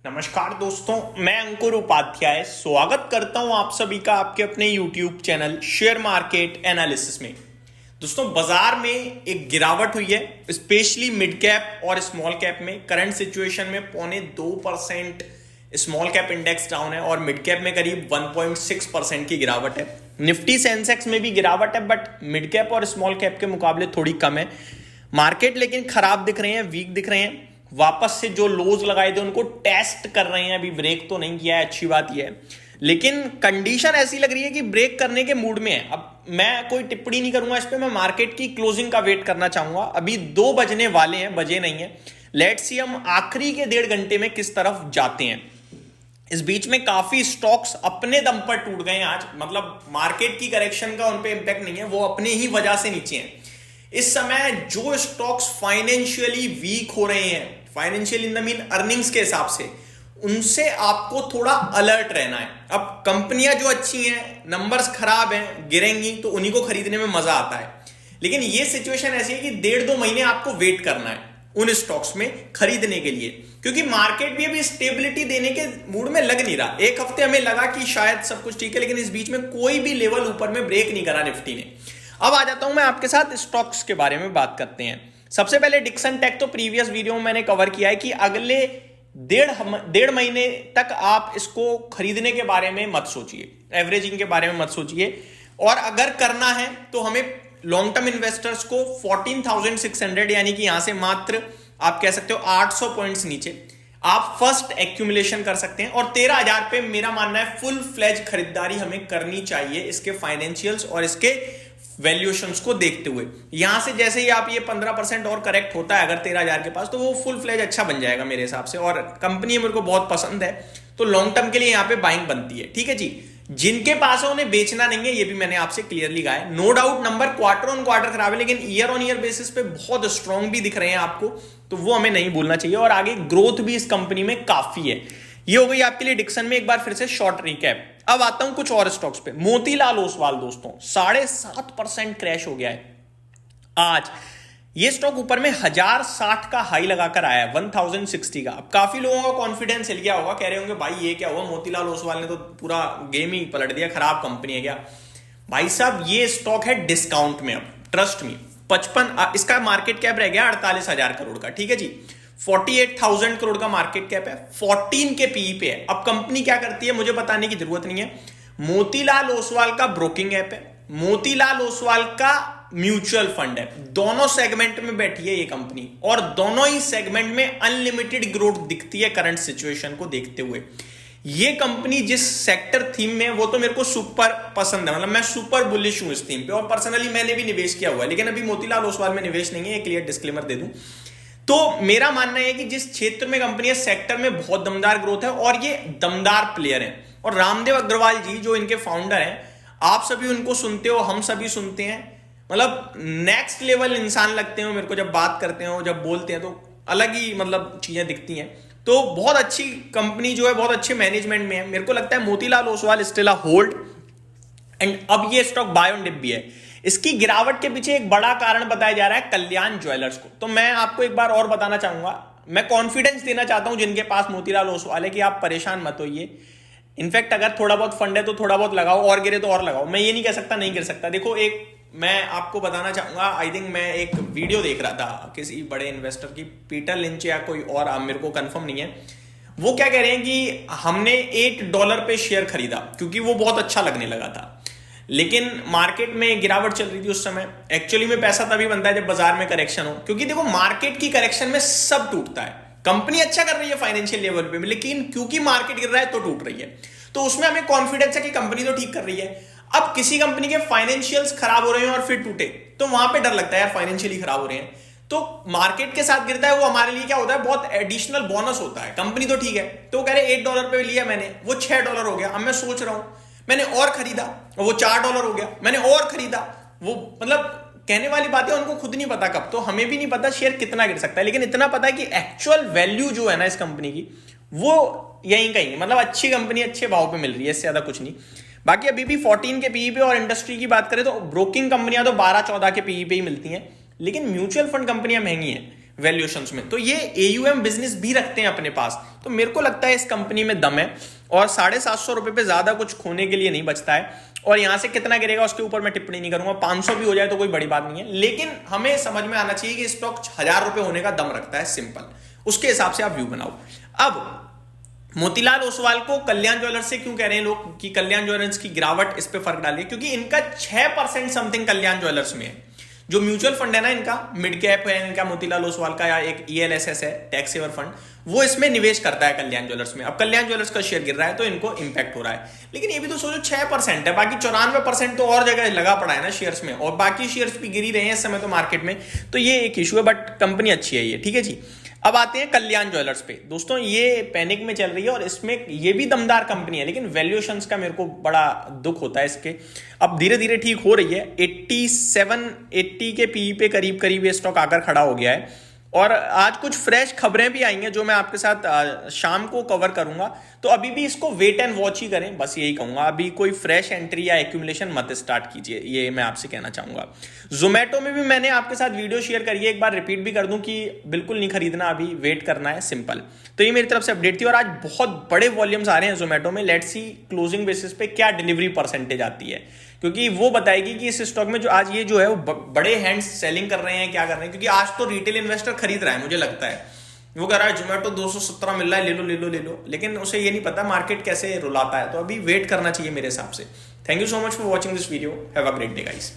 नमस्कार दोस्तों, मैं अंकुर उपाध्याय स्वागत करता हूं आप सभी का आपके अपने YouTube channel share market analysis में। दोस्तों, बाजार में एक गिरावट हुई है, स्पेशली मिड कैप और स्मॉल कैप में। करंट सिचुएशन में 0.2% स्मॉल कैप इंडेक्स डाउन है और मिड कैप में करीब 1.6% की गिरावट है। निफ्टी सेंसेक्स में भी गिरावट है, बट मिड कैप और स्मॉल कैप के मुकाबले थोड़ी कम है। मार्केट लेकिन खराब दिख रहे हैं, वीक दिख रहे हैं। वापस से जो लोज लगाए थे उनको टेस्ट कर रहे हैं, अभी ब्रेक तो नहीं किया है, अच्छी बात यह है। लेकिन कंडीशन ऐसी लग रही है कि ब्रेक करने के मूड में है। अब मैं कोई टिप्पणी नहीं करूंगा इस पे, मैं मार्केट की क्लोजिंग का वेट करना चाहूंगा। अभी 2 बजने वाले हैं, बजे नहीं है। लेट्स सी हम आखिरी के 1.5 घंटे में किस तरफ जाते हैं। इस बीच में काफी स्टॉक्स अपने दम पर टूट गए हैं आज, मतलब मार्केट की करेक्शन का उन पे इंपैक्ट नहीं है, वो अपने ही वजह से नीचे हैं। इस समय जो स्टॉक्स फाइनेंशियली वीक हो रहे हैं, financial in the mean earnings के हिसाब से, उनसे आपको थोड़ा अलर्ट रहना है। अब कंपनियां जो अच्छी हैं, नंबर्स खराब हैं, गिरेंगी, तो उन्हीं को खरीदने में मजा आता है। लेकिन ये सिचुएशन ऐसी है कि 1.5-2 महीने आपको वेट करना है उन स्टॉक्स में खरीदने के लिए, क्योंकि मार्केट भी अभी स्टेबिलिटी देने के मूड में लग नहीं रहा। एक हफ्ते हमें लगा कि शायद सब कुछ ठीक है, लेकिन इस बीच में कोई भी लेवल ऊपर में ब्रेक नहीं करा निफ्टी ने। अब आ जाता हूं मैं आपके साथ स्टॉक्स के बारे में बात करते हैं। सबसे पहले डिक्सन टेक, तो प्रीवियस वीडियो में मैंने कवर किया है कि अगले 1.5 महीने तक आप इसको खरीदने के बारे में मत सोचिए, एवरेजिंग के बारे में मत सोचिए। और अगर करना है तो हमें लॉन्ग टर्म इन्वेस्टर्स को 14,600 यानी कि यहां से मात्र आप कह सकते हो 800 पॉइंट्स नीचे आप फर्स्ट एक्यूमुलेशन कर सकते हैं। और 13,000 पे मेरा मानना है फुल फ्लेज खरीदारी हमें करनी चाहिए, इसके फाइनेंशियल्स और इसके वैल्यूएशंस को देखते हुए। यहां से जैसे ही आप ये 15% और करेक्ट होता है अगर 13,000 के पास, तो वो फुल फ्लेज अच्छा बन जाएगा मेरे हिसाब से। और कंपनी मेरे को बहुत पसंद है, तो लॉन्ग टर्म के लिए यहां पे बाइंग बनती है। ठीक है जी, जिनके पास है उन्हें बेचना नहीं है, ये भी मैंने आपसे क्लियरली कहा है। No doubt number quarter on quarter खराब है, लेकिन ईयर ऑन ईयर बेसिस पे बहुत स्ट्रांग भी दिख रहे हैं आपको, तो वो हमें नहीं भूलना चाहिए। और आगे ग्रोथ भी इस कंपनी में काफी है। ये हो गई आपके लिए डिक्सन में एक बार फिर से शॉर्ट रिकैप। अब आता हूं कुछ और स्टॉक्स पे। मोतीलाल ओसवाल दोस्तों 7.5% क्रैश हो गया है आज। ये स्टॉक ऊपर में 1060 का हाई लगाकर आया है, 1060 का। अब काफी लोगों का कॉन्फिडेंस हिल गया होगा, कह रहे होंगे भाई ये क्या हुआ, मोतीलाल ओसवाल ने तो पूरा गेम ही पलट दिया, खराब कंपनी है क्या। भाई साहब, ये स्टॉक है डिस्काउंट में, अब ट्रस्ट मी। 55 इसका मार्केट कैप रह गया 48,000 करोड़ का। ठीक है जी, 48,000 करोड़ का मार्केट कैप है, 14 के पीई पे है। अब कंपनी क्या करती है मुझे बताने की जरूरत नहीं है। मोतीलाल ओसवाल का ब्रोकिंग ऐप है, मोतीलाल ओसवाल का म्यूचुअल फंड है। दोनों सेगमेंट में बैठी है ये कंपनी, और दोनों ही सेगमेंट में अनलिमिटेड ग्रोथ दिखती है करंट सिचुएशन को देखते हुए। ये कंपनी जिस सेक्टर थीम में, वो तो मेरे को सुपर पसंद है, मतलब मैं सुपर बुलिश हूं इस थीम पे, और पर्सनली मैंने भी निवेश किया हुआ है। लेकिन अभी मोतीलाल ओसवाल में निवेश नहीं है, एक क्लियर डिस्क्लेमर दे दूं तो मेरा मानना है कि जिस क्षेत्र में कंपनी है, सेक्टर में बहुत दमदार ग्रोथ है और ये दमदार प्लेयर हैं। और रामदेव अग्रवाल जी जो इनके फाउंडर हैं, आप सभी उनको सुनते हो, हम सभी सुनते हैं, मतलब नेक्स्ट लेवल इंसान लगते हो मेरे को। जब बात करते हो, जब बोलते हैं, तो अलग ही मतलब चीजें दिखती हैं। तो बहुत अच्छी कंपनी जो है, बहुत अच्छे मैनेजमेंट में है। मेरे को लगता है Motilal Oswal still a hold, and अब ये स्टॉक बाय ऑन डिप भी है। इसकी गिरावट के पीछे एक बड़ा कारण बताया जा रहा है कल्याण ज्वेलर्स को। तो मैं आपको एक बार और बताना चाहूंगा, मैं कॉन्फिडेंस देना चाहता हूं जिनके पास मोतीलाल ओसवाल है कि आप परेशान मत होइए। इनफैक्ट अगर थोड़ा बहुत फंड है तो थोड़ा बहुत लगाओ, और गिरे तो और लगाओ। मैं ये नहीं कह सकता नहीं गिर सकता। देखो, एक मैं आपको बताना चाहूंगा, आई थिंक मैं एक वीडियो देख रहा था किसी बड़े इन्वेस्टर की, पीटर लिंच या कोई और, मेरे को कंफर्म नहीं है। वो क्या कह रहे हैं कि हमने $1 पे शेयर खरीदा क्योंकि वो बहुत अच्छा लगने लगा था, लेकिन मार्केट में गिरावट चल रही थी उस समय। एक्चुअली में पैसा तभी बनता है जब बाजार में करेक्शन हो, क्योंकि देखो मार्केट की करेक्शन में सब टूटता है। कंपनी अच्छा कर रही है फाइनेंशियल लेवल पे, लेकिन क्योंकि मार्केट गिर रहा है तो टूट रही है। तो उसमें हमें कॉन्फिडेंस है कि कंपनी तो ठीक कर रही है। अब किसी कंपनी के फाइनेंशियल्स खराब हो रहे हैं और फिर टूटे, तो वहां पे डर लगता है यार, फाइनेंशियली खराब हो रहे हैं। तो मार्केट के साथ गिरता है, वो हमारे लिए क्या होता है, बहुत एडिशनल बोनस होता है। कंपनी तो ठीक है, तो कह रहे $1 पे लिया मैंने, वो $6 हो गया। अब मैं सोच रहा हूं मैंने और खरीदा, वो $4 हो गया, मैंने और खरीदा, वो मतलब कहने वाली बातें उनको खुद नहीं पता कब, तो हमें भी नहीं पता शेयर कितना गिर सकता है। लेकिन इतना पता है कि एक्चुअल वैल्यू जो है ना इस कंपनी की, वो यहीं कहीं, मतलब अच्छी कंपनी अच्छे भाव पे मिल रही है, इससे ज्यादा कुछ नहीं। बाकी अभी भी 14 के पीई पे, और इंडस्ट्री की बात करें तो ब्रोकिंग कंपनियां तो 12-14 के पीई पे ही मिलती हैं। लेकिन म्यूचुअल फंड कंपनियां महंगी हैं। वैल्यूएशंस में। तो ये एयूएम बिजनेस भी रखते हैं अपने पास, तो मेरे को लगता है इस कंपनी में दम है। और 750 रुपए पे ज्यादा कुछ खोने के लिए नहीं बचता है। और यहां से कितना गिरेगा उसके ऊपर मैं टिप्पणी नहीं करूंगा, 500 भी हो जाए तो कोई बड़ी बात नहीं है, लेकिन हमें समझ में आना चाहिए कि स्टॉक 1000 रुपए होने का दम रखता है, सिंपल। उसके हिसाब से आप व्यू बनाओ। अब मोतीलाल ओसवाल को कल्याण ज्वेलर्स से क्यों कह रहे हैं लोग कि कल्याण ज्वेलर्स की गिरावट इस पे फर्क डालिए, क्योंकि इनका 6% समथिंग कल्याण ज्वेलर्स में है। जो म्यूचुअल फंड है ना इनका, मिड कैप है इनका मोतीलाल ओसवाल का, या एक ELSS है टैक्स सेवर फंड, वो इसमें निवेश करता है कल्याण ज्वेलर्स में। अब कल्याण ज्वेलर्स का शेयर गिर रहा है तो इनको इंपैक्ट हो रहा है, लेकिन ये भी तो सोचो 6% है, बाकी 94% तो और जगह लगा पड़ा है ना शेयर्स में, और बाकी शेयर्स भी गिरी रहे हैं इस समय तो मार्केट में। तो ये एक इशू है, बट कंपनी अच्छी है ये, ठीक है जी। अब आते हैं कल्याण ज्वेलर्स पे। दोस्तों ये पैनिक में चल रही है और इसमें ये भी दमदार कंपनी है, लेकिन वैल्यूएशंस का मेरे को बड़ा दुख होता है इसके। अब धीरे धीरे ठीक हो रही है, 80 के पीई पे करीब करीब ये स्टॉक आकर खड़ा हो गया है। और आज कुछ फ्रेश खबरें भी आई हैं जो मैं आपके साथ शाम को कवर करूंगा, तो अभी भी इसको वेट एंड वॉच ही करें, बस यही कहूंगा। अभी कोई फ्रेश एंट्री या एक्यूमुलेशन मत स्टार्ट कीजिए, ये मैं आपसे कहना चाहूंगा। जोमेटो में भी मैंने आपके साथ वीडियो शेयर करी है, एक बार रिपीट भी कर दूं कि बिल्कुल नहीं खरीदना, अभी वेट करना है, सिंपल। तो ये मेरी तरफ से अपडेट थी, और आज बहुत बड़े वॉल्यूम्स आ रहे हैं जोमेटो में। लेट्स सी क्लोजिंग बेसिस पे क्या डिलीवरी परसेंटेज आती है, क्योंकि वो बताएगी कि इस स्टॉक में जो आज ये जो है वो बड़े हैंड्स सेलिंग कर रहे हैं, क्या कर रहे हैं। क्योंकि आज तो रिटेल इन्वेस्टर खरीद रहा है, मुझे लगता है वो कह रहा है जोमेटो 217 मिल रहा है, ले लो ले लो ले लो, लेकिन उसे ये नहीं पता मार्केट कैसे रुलाता है। तो अभी वेट करना चाहिए मेरे हिसाब से। Thank you so much for watching this video, have a great day guys.